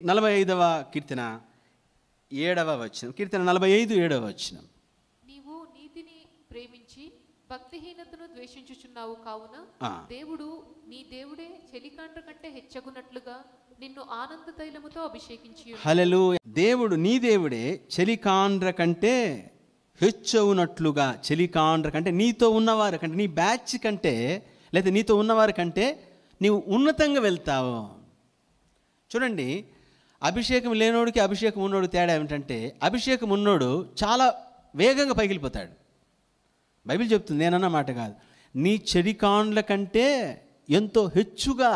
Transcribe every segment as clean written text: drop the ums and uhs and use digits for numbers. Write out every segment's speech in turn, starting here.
45వ కీర్తన 7వ వచనం. కీర్తన 45 7వ వచనం. నీవు నీతిని ప్రేమించి భక్తిహీనతను ద్వేషించుచున్నావు కావున దేవుడు నీ దేవుడే చెలికాండ్ర కంటే హెచ్చగునట్లుగా నిన్ను ఆనంద తైలముతో అభిషేకించి. హల్లెలూయా. దేవుడు నీ దేవుడే చెలికాండ్ర కంటే హెచ్చవునట్లుగా. చెలికాండ్ర కంటే నీతో ఉన్నవారి కంటే, నీ బ్యాచ్ కంటే, లేదా నీతో ఉన్నవారి కంటే నీవు ఉన్నతంగా వెళ్తావు. చూడండి, అభిషేకం లేనోడికి అభిషేకం ఉన్నోడు తేడా ఏమిటంటే, అభిషేకం ఉన్నోడు చాలా వేగంగా పైకి వెళ్ళిపోతాడు. బైబిల్ చెప్తుంది, నేనన్న మాట కాదు. నీ చెడికాండ్ల కంటే ఎంతో హెచ్చుగా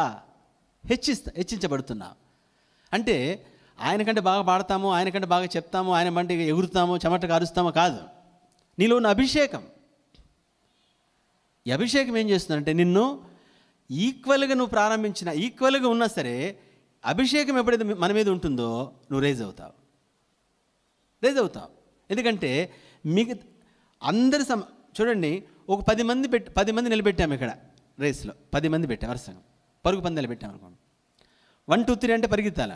హెచ్చించబడుతున్నావు. అంటే ఆయన కంటే బాగా పాడతాము, ఆయన కంటే బాగా చెప్తాము, ఆయన మంటే ఎగురుతాము, చెమటగా అరుస్తామో కాదు. నీలో ఉన్న అభిషేకం, ఈ అభిషేకం ఏం చేస్తుందంటే నిన్ను ఈక్వల్గా నువ్వు ప్రారంభించిన, ఈక్వల్గా ఉన్నా సరే అభిషేకం ఎప్పుడైతే మన మీద ఉంటుందో నువ్వు రేజ్ అవుతావు. ఎందుకంటే మీకు అందరి చూడండి, ఒక 10 మంది నిలబెట్టాము ఇక్కడ రేస్లో. 10 మంది పెట్టాం వరుసగా, పరుగు పందాలు పెట్టాము అనుకోండి. 1 2 3 అంటే పరిగెత్తాల.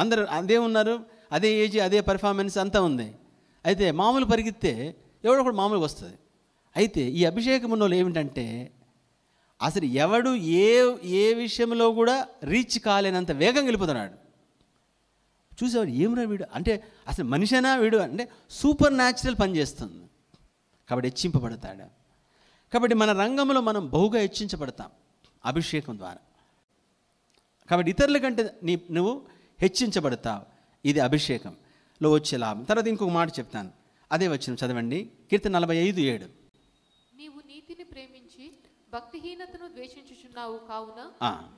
అందరూ అదే ఉన్నారు, అదే ఏజ్, అదే పర్ఫార్మెన్స్ అంతా ఉంది. అయితే మామూలు పరిగెత్తే ఎవడో కూడా మామూలుగా వస్తుంది. అయితే ఈ అభిషేకం ఉన్న వాళ్ళు ఏమిటంటే అసలు ఎవడు ఏ విషయంలో కూడా రీచ్ కాలేనంత వేగంగా వెళ్ళిపోతున్నాడు. చూసేవాడు ఏమిరా వీడు అంటే, అసలు మనిషినా వీడు అంటే సూపర్ న్యాచురల్ పని చేస్తుంది. కాబట్టి హెచ్చింపబడతాడు. కాబట్టి మన రంగంలో మనం బహుగా హెచ్చించబడతాం అభిషేకం ద్వారా. కాబట్టి ఇతరుల కంటే నువ్వు హెచ్చించబడతావు. ఇది అభిషేకంలో వచ్చే లాభం. తర్వాత ఇంకొక మాట చెప్తాను, అదే వచనం చదవండి. కీర్తన 45 7. నీవు నీతిని ప్రేమించి భక్తిహీనతను ద్వేషించుచున్నావు కావున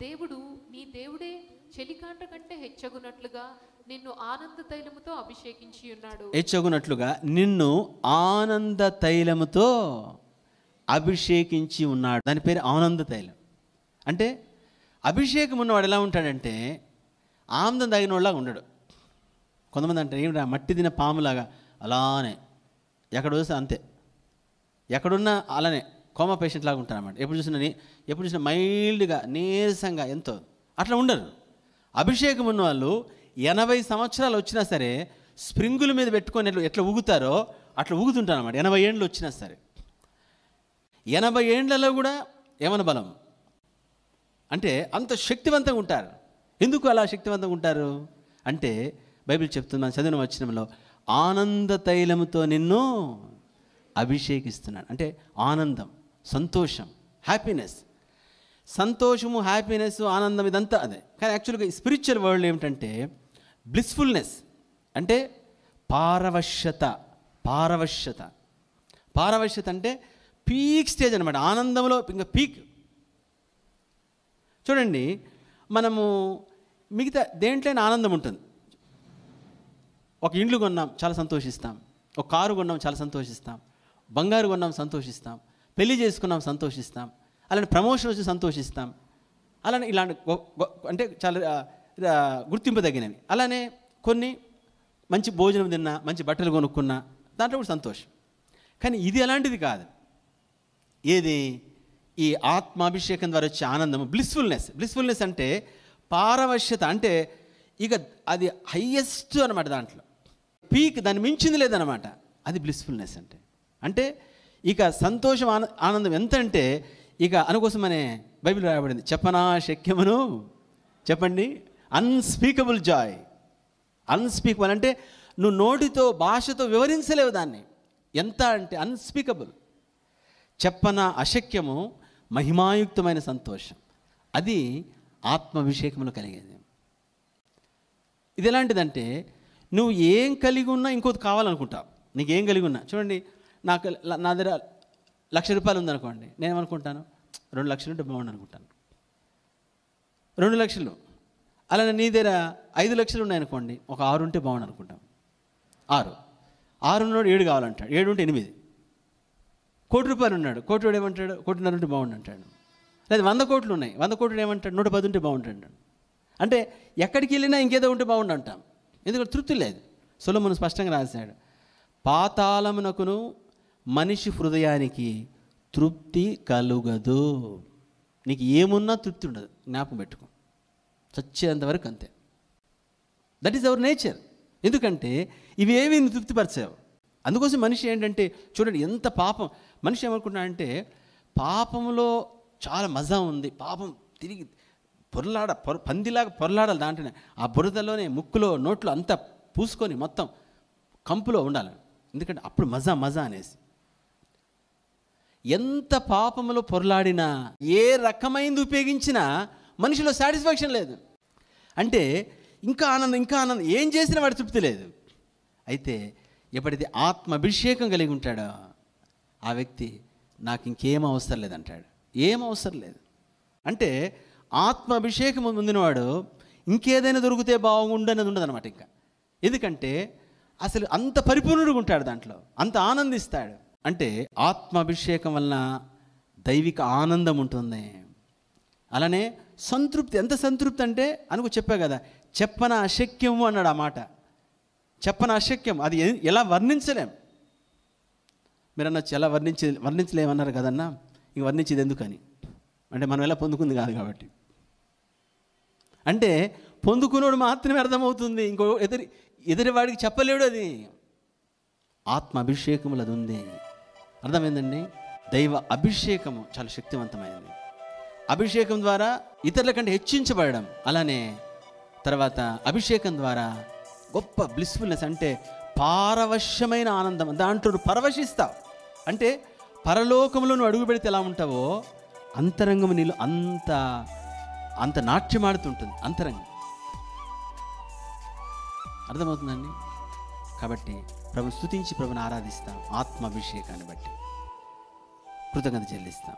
దేవుడు నీ దేవుడే చెలికాండ్ర కంటే హెచ్చగునట్లుగా నిన్ను ఆనంద తైలముతో అభిషేకించి ఉన్నాడు. హెచ్చగునట్లుగా నిన్ను ఆనంద తైలముతో అభిషేకించి ఉన్నాడు. దాని పేరు ఆనంద తైలం. అంటే అభిషేకం ఉన్నవాడు ఎలా ఉంటాడంటే ఆనందం తగిన వాళ్ళలాగా ఉండడు. కొంతమంది అంటే ఏమిటా మట్టి తిన పాములాగా అలానే ఎక్కడ చూస్తే అంతే, ఎక్కడున్నా అలానే కోమా పేషెంట్ లాగా ఉంటారు అన్నమాట. ఎప్పుడు చూసినా మైల్డ్గా నీరసంగా ఎంతో అట్లా ఉండరు. అభిషేకం ఉన్న వాళ్ళు 80 సంవత్సరాలు వచ్చినా సరే స్ప్రింగుల మీద పెట్టుకొని ఎట్లా ఊగుతారో అట్లా ఊగుతుంటారు అన్నమాట. 80 ఏళ్ళు వచ్చినా సరే. 80 ఏళ్లలో కూడా ఏమన్నా బలం అంటే అంత శక్తివంతంగా ఉంటారు. ఎందుకు అలా శక్తివంతంగా ఉంటారు అంటే బైబిల్ చెప్తుంది, మనం చదివిన వచనంలో ఆనంద తైలముతో నిన్ను అభిషేకిస్తున్నాడు. అంటే ఆనందం, సంతోషం, హ్యాపీనెస్. సంతోషము, హ్యాపీనెస్, ఆనందం ఇదంతా అదే. కానీ యాక్చువల్గా స్పిరిచువల్ వరల్డ్ ఏమిటంటే బ్లిస్ఫుల్నెస్ అంటే పారవశ్యత అంటే పీక్ స్టేజ్ అనమాట. ఆనందంలో ఇంకా పీక్. చూడండి, మనము మిగతా దేంట్లోనే ఆనందం ఉంటుంది. ఒక ఇండ్లు కొన్నాం, చాలా సంతోషిస్తాం. ఒక కారు కొన్నాం, చాలా సంతోషిస్తాం. బంగారు కొన్నాం, సంతోషిస్తాం. పెళ్లి చేసుకున్నాం, సంతోషిస్తాం. అలానే ప్రమోషన్ వచ్చి సంతోషిస్తాం. అలానే ఇలాంటి అంటే చాలా గుర్తింపదగినవి. అలానే కొన్ని మంచి భోజనం తిన్నా, మంచి బట్టలు కొనుక్కున్నా, దాంట్లో కూడా సంతోషం. కానీ ఇది అలాంటిది కాదు. ఏది? ఈ ఆత్మాభిషేకం ద్వారా వచ్చే ఆనందం, బ్లిస్ఫుల్నెస్ అంటే పారవశ్యత. అంటే ఇక అది హయ్యెస్ట్ అనమాట, దాంట్లో పీక్, దాన్ని మించింది లేదనమాట. అది బ్లిస్ఫుల్నెస్ అంటే ఇక సంతోషం, ఆనందం ఎంత అంటే ఇక అనుకోసమనే బైబిల్ రాయబడింది, చెప్పనా శక్యమును, చెప్పండి, అన్స్పీకబుల్ జాయ్. అన్స్పీకబుల్ అంటే నువ్వు నోటితో భాషతో వివరించలేవు దాన్ని. ఎంత అంటే అన్స్పీకబుల్, చెప్పన అశక్యము, మహిమాయుక్తమైన సంతోషం. అది ఆత్మాభిషేకంలో కలిగేది. ఇది ఎలాంటిదంటే నువ్వు ఏం కలిగి ఉన్నా ఇంకోటి కావాలనుకుంటావు. నీకేం కలిగి ఉన్నా, చూడండి, నా దగ్గర ₹1,00,000 ఉందనుకోండి, నేనేమనుకుంటాను, 2 లక్షలు ఉంటే బాగుండు అనుకుంటాను. 2 లక్షలు. అలానే నీ దగ్గర 5 లక్షలు ఉన్నాయనుకోండి, ఒక 6 ఉంటే బాగుండు అనుకుంటాం. 6 ఉన్నాడు, 7 కావాలంటాడు. 7 ఉంటే 8. ₹1,00,00,000 ఉన్నాడు, కోటి ఏమంటాడు, 1,50,00,000 ఉంటే బాగుండు అంటాడు. లేదా 100 కోట్లు ఉన్నాయి, 100 కోట్లు ఏమంటాడు, 110 ఉంటే బాగుంటాడు. అంటే ఎక్కడికి వెళ్ళినా ఇంకేదో ఉంటే బాగుండు అంటాం. ఎందుకంటే తృప్తి లేదు. సొలొమోను స్పష్టంగా రాశాడు, పాతాళమునకును మనిషి హృదయానికి తృప్తి కలుగదు. నీకు ఏమున్నా తృప్తి ఉండదు, జ్ఞాపకం పెట్టుకో, చచ్చేంతవరకు అంతే. That is our nature. ఎందుకంటే ఇవి ఏవి తృప్తిపరచావు. అందుకోసం మనిషి ఏంటంటే చూడండి ఎంత పాపం. మనిషి ఏమనుకుంటున్నాడంటే పాపంలో చాలా మజా ఉంది, పాపం తిరిగి పందిలాగా పొరలాడాలి, దాంట్లోనే ఆ బురదలోనే ముక్కులో నోట్లో అంతా పూసుకొని మొత్తం కంపులో ఉండాలి. ఎందుకంటే అప్పుడు మజా అనేసి. ఎంత పాపంలో పొరలాడినా ఏ రకమైనది ఉపయోగించినా మనిషిలో సాటిస్ఫాక్షన్ లేదు. అంటే ఇంకా ఆనందం ఏం చేసినా వాడి తృప్తి లేదు. అయితే ఎప్పుడైతే ఆత్మాభిషేకం కలిగి ఉంటాడో ఆ వ్యక్తి నాకు ఇంకేం అవసరం లేదంటాడు. ఏం అవసరం లేదు అంటే ఆత్మాభిషేకం పొందినవాడు ఇంకేదైనా దొరికితే బాగుండు అనేది ఉండదు అనమాట ఇంకా. ఎందుకంటే అసలు అంత పరిపూర్ణుడుగా ఉంటాడు, దాంట్లో అంత ఆనందిస్తాడు. అంటే ఆత్మాభిషేకం వలన దైవిక ఆనందం ఉంటుంది. అలానే సంతృప్తి. ఎంత సంతృప్తి అంటే అనుకో చెప్పా కదా, చెప్పన అశక్యము అన్నాడు ఆ మాట. చెప్పన అశక్యం, అది ఎలా వర్ణించలేం. మీరు అన్నచ్చు ఎలా వర్ణించలేమన్నారు కదన్నా, ఇంక వర్ణించేది ఎందుకని అంటే మనం ఎలా పొందుకుంది కాదు కాబట్టి. అంటే పొందుకున్నోడు మాత్రమే అర్థమవుతుంది, ఇంకో ఎదుటివాడికి చెప్పలేడు. అది ఆత్మ అభిషేకములు అది ఉంది. అర్థమైందండి. దైవ అభిషేకము చాలా శక్తివంతమైనది. అభిషేకం ద్వారా ఇతరుల కంటే హెచ్చించబడడం, అలానే తర్వాత అభిషేకం ద్వారా గొప్ప బ్లిస్ఫుల్నెస్ అంటే పారవశ్యమైన ఆనందం. దాంట్లో పరవశిస్తావు. అంటే పరలోకంలో నువ్వు అడుగు పెడితే ఎలా ఉంటావో అంతరంగం నీళ్ళు అంత నాట్యమాడుతుంటుంది అంతరంగం. అర్థమవుతుందండి. కాబట్టి ప్రభుని స్తుతించి ప్రభుని ఆరాధిస్తాం. ఆత్మాభిషేకాన్ని బట్టి కృతజ్ఞత చెల్లిస్తాం.